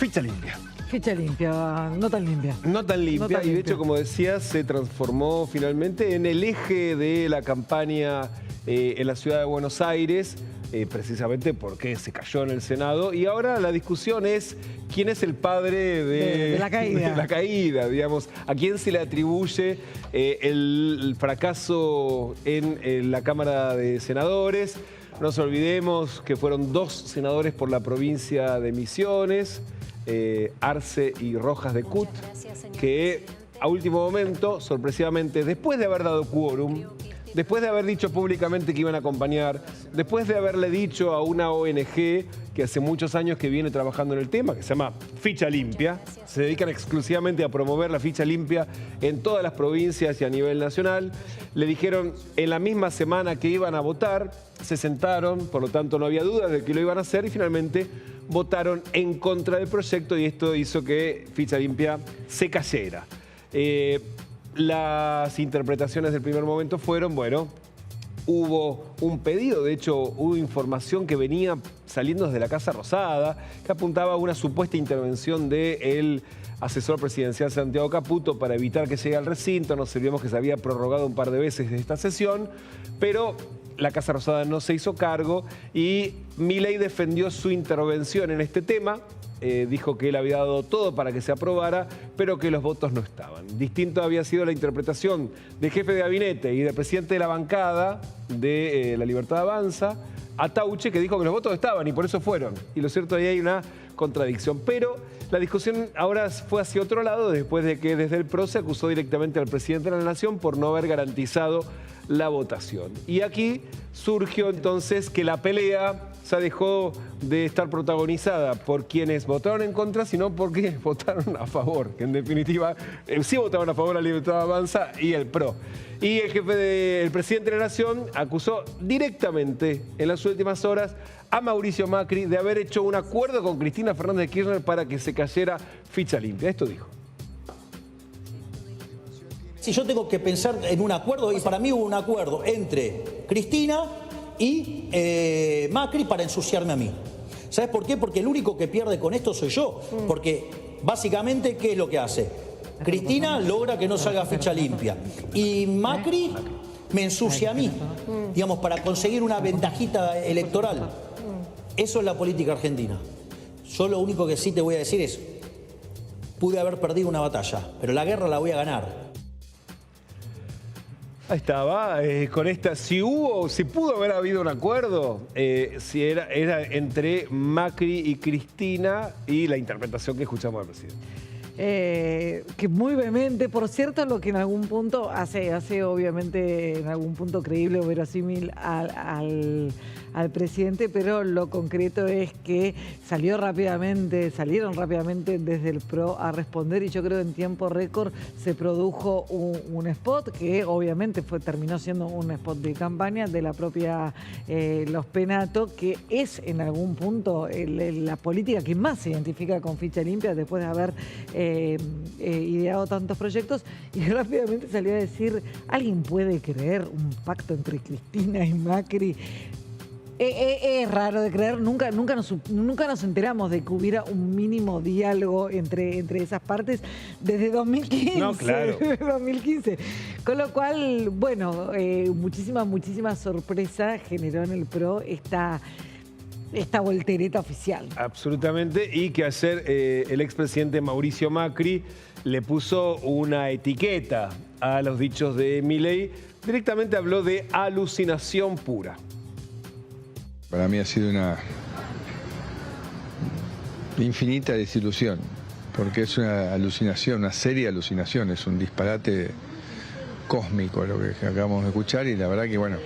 Ficha limpia. Ficha limpia, no tan limpia. No tan limpia, No tan y de limpia. hecho, como decías, se transformó finalmente en el eje de la campaña en la ciudad de Buenos Aires, precisamente porque se cayó en el Senado. Y ahora la discusión es quién es el padre de la caída. de la caída, digamos. A quién se le atribuye el fracaso en la Cámara de Senadores. No nos olvidemos que fueron 2 senadores por la provincia de Misiones, Arce y Rojas de Cut, que a último momento, sorpresivamente, después de haber dado quórum, después de haber dicho públicamente que iban a acompañar, después de haberle dicho a una ONG que hace muchos años que viene trabajando en el tema, que se llama Ficha Limpia, se dedican exclusivamente a promover la ficha limpia en todas las provincias y a nivel nacional, le dijeron en la misma semana que iban a votar, se sentaron, por lo tanto no había dudas de que lo iban a hacer y finalmente votaron en contra del proyecto y esto hizo que Ficha Limpia se cayera. Las interpretaciones del primer momento fueron, bueno, hubo un pedido, de hecho hubo información que venía saliendo desde la Casa Rosada, que apuntaba a una supuesta intervención del asesor presidencial Santiago Caputo para evitar que llegue al recinto. Nos olvidemos que se había prorrogado un par de veces de esta sesión, pero la Casa Rosada no se hizo cargo y Milei defendió su intervención en este tema. Dijo que él había dado todo para que se aprobara, pero que los votos no estaban. Distinto había sido la interpretación del jefe de gabinete y del presidente de la bancada de La Libertad Avanza, Atauche, que dijo que los votos estaban y por eso fueron. Y lo cierto, ahí hay una contradicción. Pero la discusión ahora fue hacia otro lado, después de que desde el PRO se acusó directamente al presidente de la Nación por no haber garantizado la votación. Y aquí surgió entonces que la pelea ya dejó de estar protagonizada por quienes votaron en contra, sino porque votaron a favor, que en definitiva sí votaron a favor la Libertad Avanza y el PRO. Y el presidente de la Nación acusó directamente en las últimas horas a Mauricio Macri de haber hecho un acuerdo con Cristina Fernández de Kirchner para que se cayera Ficha Limpia. Esto dijo. Si yo tengo que pensar en un acuerdo, y para mí hubo un acuerdo entre Cristina y Macri para ensuciarme a mí. ¿Sabes por qué? Porque el único que pierde con esto soy yo. Porque básicamente, ¿qué es lo que hace? Cristina logra que no salga Ficha Limpia. Y Macri me ensucia a mí, digamos, para conseguir una ventajita electoral. Eso es la política argentina. Yo lo único que sí te voy a decir es, pude haber perdido una batalla, pero la guerra la voy a ganar. Ahí estaba, con esta, si pudo haber habido un acuerdo, si era entre Macri y Cristina y la interpretación que escuchamos del presidente. Que muy vehemente, por cierto, lo que en algún punto hace obviamente en algún punto creíble o verosímil al presidente, pero lo concreto es que salieron rápidamente desde el PRO a responder y yo creo que en tiempo récord se produjo un spot que obviamente terminó siendo un spot de campaña de la propia Los Penato, que es en algún punto la política que más se identifica con Ficha Limpia después de haber ideado tantos proyectos, y rápidamente salió a decir, ¿alguien puede creer un pacto entre Cristina y Macri? Es raro de creer, nunca nos enteramos de que hubiera un mínimo diálogo entre esas partes desde 2015. No, claro. 2015. Con lo cual, bueno, muchísima sorpresa generó en el PRO esta voltereta oficial. Absolutamente, y que ayer el expresidente Mauricio Macri le puso una etiqueta a los dichos de Milei. Directamente habló de alucinación pura. Para mí ha sido una infinita desilusión, porque es una alucinación, una seria alucinación, es un disparate cósmico lo que acabamos de escuchar y la verdad que, bueno,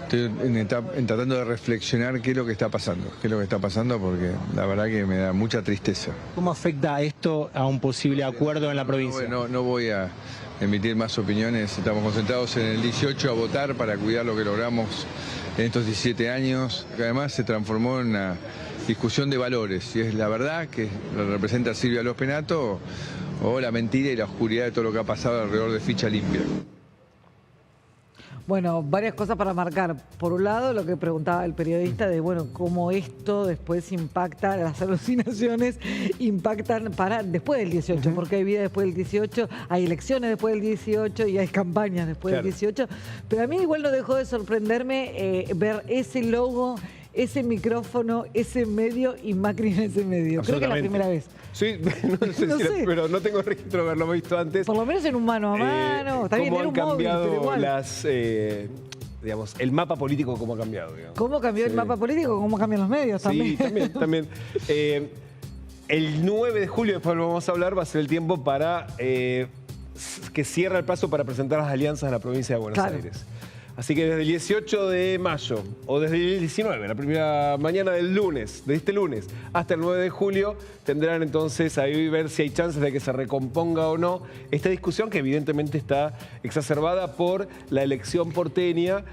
estoy tratando de reflexionar qué es lo que está pasando, porque la verdad que me da mucha tristeza. ¿Cómo afecta esto a un posible acuerdo en la provincia? No voy a emitir más opiniones, estamos concentrados en el 18 a votar para cuidar lo que logramos en estos 17 años, que además se transformó en una discusión de valores, si es la verdad que lo representa Silvia Los Penato o la mentira y la oscuridad de todo lo que ha pasado alrededor de Ficha Limpia. Bueno, varias cosas para marcar. Por un lado, lo que preguntaba el periodista de, bueno, cómo esto después impacta, las alucinaciones impactan para después del 18, porque hay vida después del 18, hay elecciones después del 18 y hay campañas después del 18. Pero a mí igual no dejó de sorprenderme ver ese logo, ese micrófono, ese medio y Macri en ese medio. Creo que es la primera vez. Sí, no sé, pero no tengo registro de haberlo visto antes. Por lo menos en un mano a mano. Está bien, ¿Cómo era han un móvil, pero cambiado igual. digamos, el mapa político cómo ha cambiado? Digamos. ¿Cómo cambió el mapa político? ¿Cómo cambian los medios también? Sí, también. El 9 de julio, después lo vamos a hablar, va a ser el tiempo para que cierra el plazo para presentar las alianzas en la provincia de Buenos Aires. Así que desde el 18 de mayo o desde el 19, la primera mañana del lunes, de este lunes, hasta el 9 de julio, tendrán entonces ahí ver si hay chances de que se recomponga o no esta discusión que evidentemente está exacerbada por la elección porteña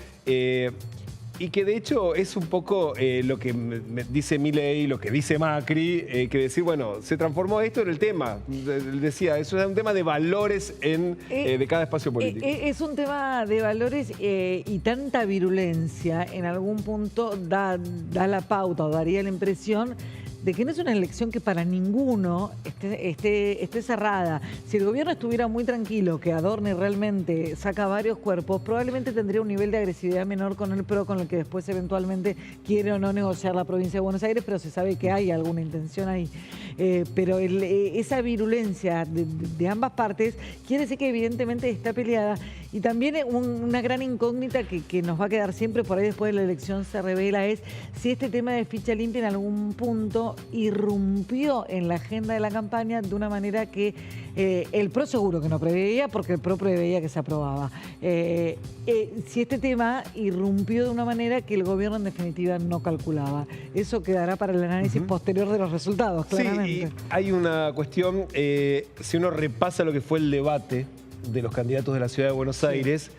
y que de hecho es un poco lo que me dice Milei, lo que dice Macri, que decir, bueno, se transformó esto en el tema. Decía, eso es un tema de valores de cada espacio político. Es un tema de valores y tanta virulencia en algún punto da la pauta o daría la impresión de que no es una elección que para ninguno esté cerrada. Si el gobierno estuviera muy tranquilo, que adorne realmente, saca varios cuerpos, probablemente tendría un nivel de agresividad menor con el PRO, con el que después eventualmente quiere o no negociar la provincia de Buenos Aires, pero se sabe que hay alguna intención ahí. Pero esa virulencia de ambas partes quiere decir que evidentemente está peleada. Y también una gran incógnita que nos va a quedar siempre por ahí después de la elección se revela es si este tema de ficha limpia en algún punto irrumpió en la agenda de la campaña de una manera que el PRO seguro que no preveía, porque el PRO preveía que se aprobaba. Si este tema irrumpió de una manera que el gobierno en definitiva no calculaba. Eso quedará para el análisis posterior de los resultados, claramente. Sí, y hay una cuestión, si uno repasa lo que fue el debate de los candidatos de la Ciudad de Buenos Aires,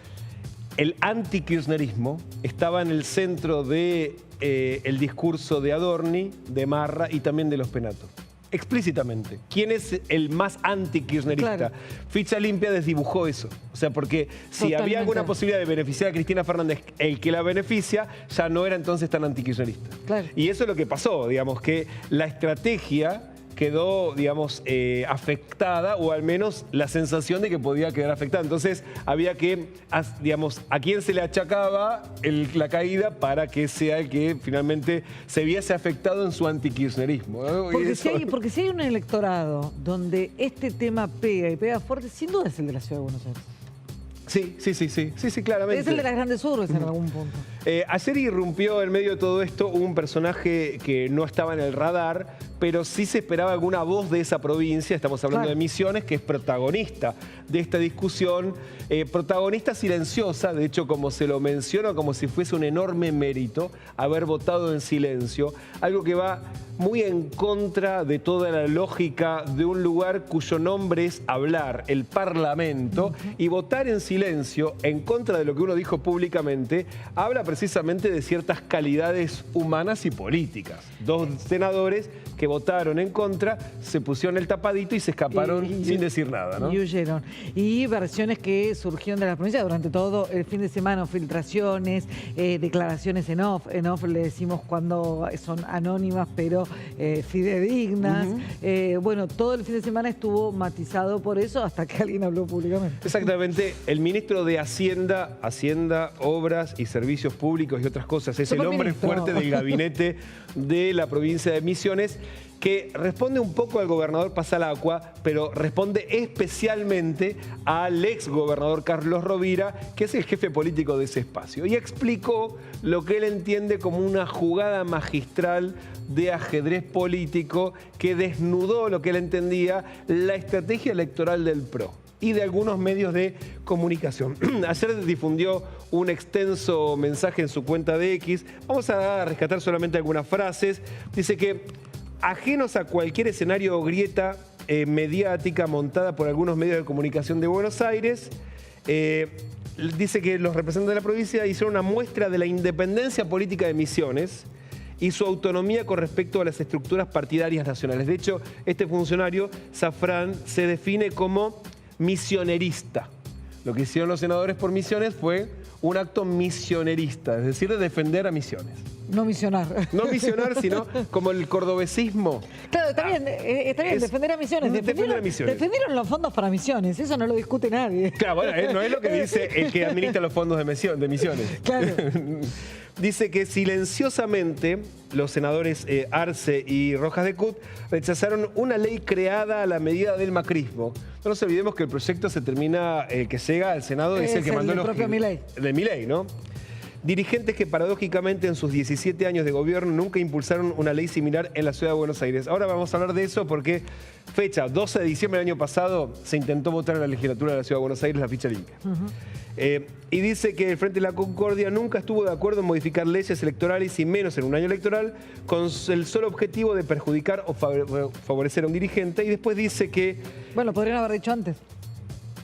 el anti-kirchnerismo estaba en el centro de el discurso de Adorni, de Marra y también de los Penato. Explícitamente. ¿Quién es el más anti-kirchnerista? Claro. Ficha Limpia desdibujó eso. O sea, porque si había alguna posibilidad de beneficiar a Cristina Fernández, el que la beneficia ya no era entonces tan anti-kirchnerista. Claro. Y eso es lo que pasó, digamos, que la estrategia quedó, digamos, afectada, o al menos la sensación de que podía quedar afectada. Entonces había que, digamos, a quién se le achacaba la caída para que sea el que finalmente se viese afectado en su antikirchnerismo, ¿no? Porque si hay un electorado donde este tema pega y pega fuerte, sin duda es el de la Ciudad de Buenos Aires. Sí, claramente. Es el de las grandes urbes en algún punto. Ayer irrumpió en medio de todo esto un personaje que no estaba en el radar, pero sí se esperaba alguna voz de esa provincia. Estamos hablando de Misiones, que es protagonista de esta discusión. Protagonista silenciosa, de hecho, como se lo menciona, como si fuese un enorme mérito haber votado en silencio. Algo que va muy en contra de toda la lógica de un lugar cuyo nombre es hablar, el Parlamento, y votar en silencio en contra de lo que uno dijo públicamente, habla precisamente de ciertas calidades humanas y políticas. Dos senadores que votaron en contra, se pusieron el tapadito y se escaparon sin decir nada, ¿no? Y huyeron. Y versiones que surgieron de la provincia durante todo el fin de semana, filtraciones, declaraciones en off. En off le decimos cuando son anónimas, pero fidedignas. Bueno, todo el fin de semana estuvo matizado por eso hasta que alguien habló públicamente. Exactamente. El ministro de Hacienda, Obras y Servicios Públicos y otras cosas, es el hombre fuerte del gabinete de la provincia de Misiones, que responde un poco al gobernador Pasalacqua, pero responde especialmente al ex gobernador Carlos Rovira, que es el jefe político de ese espacio. Y explicó lo que él entiende como una jugada magistral de ajedrez político que desnudó lo que él entendía la estrategia electoral del PRO y de algunos medios de comunicación. Ayer difundió un extenso mensaje en su cuenta de X. Vamos a rescatar solamente algunas frases. Dice que ajenos a cualquier escenario o grieta mediática montada por algunos medios de comunicación de Buenos Aires, dice que los representantes de la provincia hicieron una muestra de la independencia política de Misiones y su autonomía con respecto a las estructuras partidarias nacionales. De hecho, este funcionario, Zafrán, se define como misionerista, Lo que hicieron los senadores por Misiones fue un acto misionerista, es decir, de defender a Misiones. No misionar. No misionar, sino como el cordobesismo. Claro, está bien, defender a Misiones. Defender a Misiones. Defendieron los fondos para Misiones, eso no lo discute nadie. Claro, bueno, no es lo que dice el que administra los fondos de Misiones. Claro. Dice que silenciosamente los senadores Arce y Rojas de Cut rechazaron una ley creada a la medida del macrismo. No nos olvidemos que el proyecto que llega al Senado es el que mandó el propio Milei. De Milei, ¿no? Dirigentes que paradójicamente en sus 17 años de gobierno nunca impulsaron una ley similar en la ciudad de Buenos Aires. Ahora vamos a hablar de eso porque fecha 12 de diciembre del año pasado se intentó votar en la legislatura de la ciudad de Buenos Aires la ficha limpia. Y dice que el Frente de la Concordia nunca estuvo de acuerdo en modificar leyes electorales y menos en un año electoral con el solo objetivo de perjudicar o favorecer a un dirigente. Y después dice que... Bueno, podrían haber dicho antes.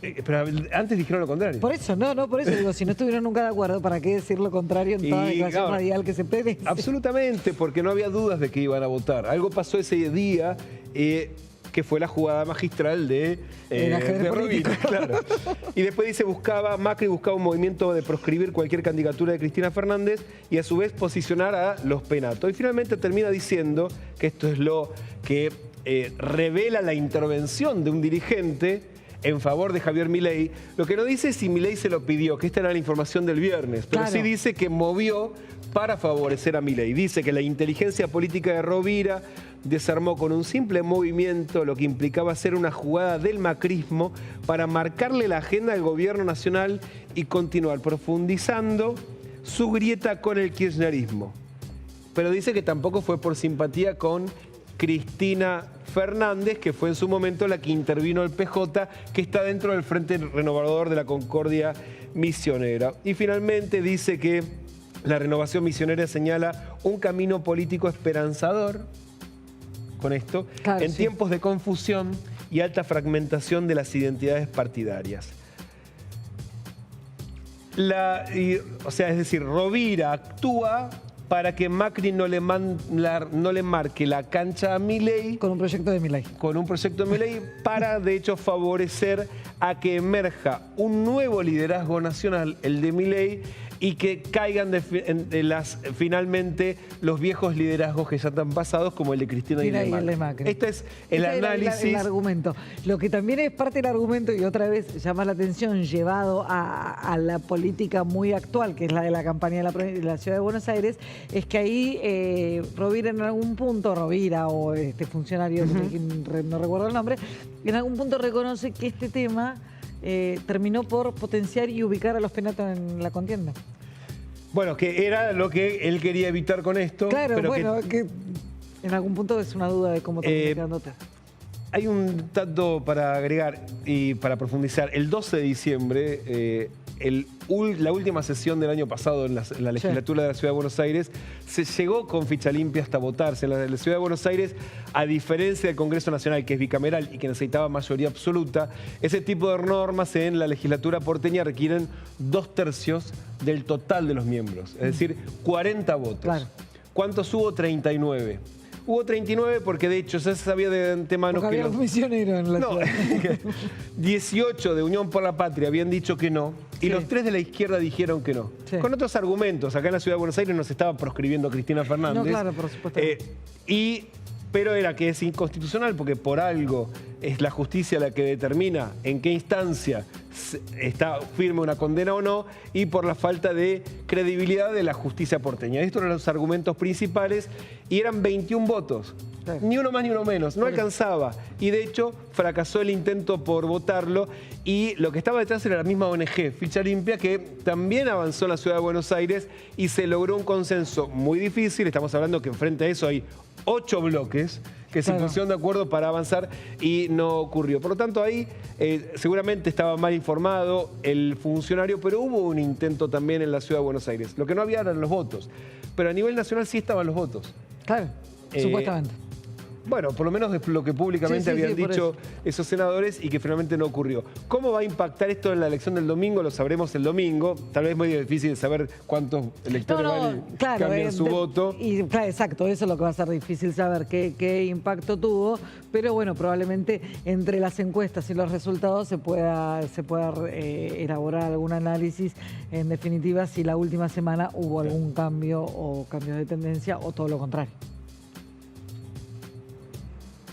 Pero antes dijeron lo contrario. Por eso, por eso digo, si no estuvieron nunca de acuerdo, ¿para qué decir lo contrario en toda declaración radial que se pide? Absolutamente, porque no había dudas de que iban a votar. Algo pasó ese día que fue la jugada magistral de Rovira, claro. Y después dice, Macri buscaba un movimiento de proscribir cualquier candidatura de Cristina Fernández y a su vez posicionar a los penatos. Y finalmente termina diciendo que esto es lo que revela la intervención de un dirigente en favor de Javier Milei. Lo que no dice es si Milei se lo pidió, que esta era la información del viernes, pero claro, sí dice que movió para favorecer a Milei. Dice que la inteligencia política de Rovira desarmó con un simple movimiento lo que implicaba hacer una jugada del macrismo para marcarle la agenda al gobierno nacional y continuar profundizando su grieta con el kirchnerismo. Pero dice que tampoco fue por simpatía con Cristina Fernández, que fue en su momento la que intervino el PJ, que está dentro del Frente Renovador de la Concordia Misionera. Y finalmente dice que la renovación misionera señala un camino político esperanzador, con esto, claro, en tiempos de confusión y alta fragmentación de las identidades partidarias. Es decir, Rovira actúa para que Macri no le marque la cancha a Milei. Con un proyecto de Milei. Con un proyecto de Milei para, de hecho, favorecer a que emerja un nuevo liderazgo nacional, el de Milei, y que caigan finalmente los viejos liderazgos que ya están pasados, como el de Cristina y el de Macri. Este es el análisis. El argumento. Lo que también es parte del argumento, y otra vez llama la atención, llevado a la política muy actual, que es la de la campaña de la Ciudad de Buenos Aires, es que ahí Rovira en algún punto, o este funcionario, no recuerdo el nombre, en algún punto reconoce que este tema terminó por potenciar y ubicar a los penatos en la contienda. Bueno, que era lo que él quería evitar con esto. Claro, pero bueno, que en algún punto es una duda de cómo termina quedándote. Hay un dato para agregar y para profundizar. El 12 de diciembre, la última sesión del año pasado en la legislatura de la Ciudad de Buenos Aires, se llegó con ficha limpia hasta votarse. En la Ciudad de Buenos Aires, a diferencia del Congreso Nacional, que es bicameral y que necesitaba mayoría absoluta, ese tipo de normas en la legislatura porteña requieren 2/3 del total de los miembros, es decir, 40 votos. Claro. ¿Cuántos hubo? 39. Hubo 39 porque de hecho ya se sabía de antemano porque que había un misionero en la ciudad. 18 de Unión por la Patria habían dicho que no y los 3 de la izquierda dijeron que no. Sí. Con otros argumentos. Acá en la Ciudad de Buenos Aires nos estaba proscribiendo Cristina Fernández. No, claro, por supuesto. Pero era que es inconstitucional porque por algo es la justicia la que determina en qué instancia está firme una condena o no y por la falta de credibilidad de la justicia porteña. Estos eran los argumentos principales y eran 21 votos. Sí. Ni uno más ni uno menos. No alcanzaba. Y de hecho fracasó el intento por votarlo y lo que estaba detrás era la misma ONG, Ficha Limpia, que también avanzó en la Ciudad de Buenos Aires y se logró un consenso muy difícil. Estamos hablando que frente a eso hay 8 bloques que se pusieron de acuerdo para avanzar y no ocurrió. Por lo tanto, ahí seguramente estaba mal informado el funcionario, pero hubo un intento también en la Ciudad de Buenos Aires. Lo que no había eran los votos, pero a nivel nacional sí estaban los votos. Claro, supuestamente. Bueno, por lo menos es lo que públicamente habían dicho esos senadores y que finalmente no ocurrió. ¿Cómo va a impactar esto en la elección del domingo? Lo sabremos el domingo. Tal vez es muy difícil saber cuántos electores cambian su voto. Y, claro, exacto, eso es lo que va a ser difícil saber qué impacto tuvo. Pero bueno, probablemente entre las encuestas y los resultados se pueda elaborar algún análisis. En definitiva, si la última semana hubo algún cambio o cambios de tendencia o todo lo contrario.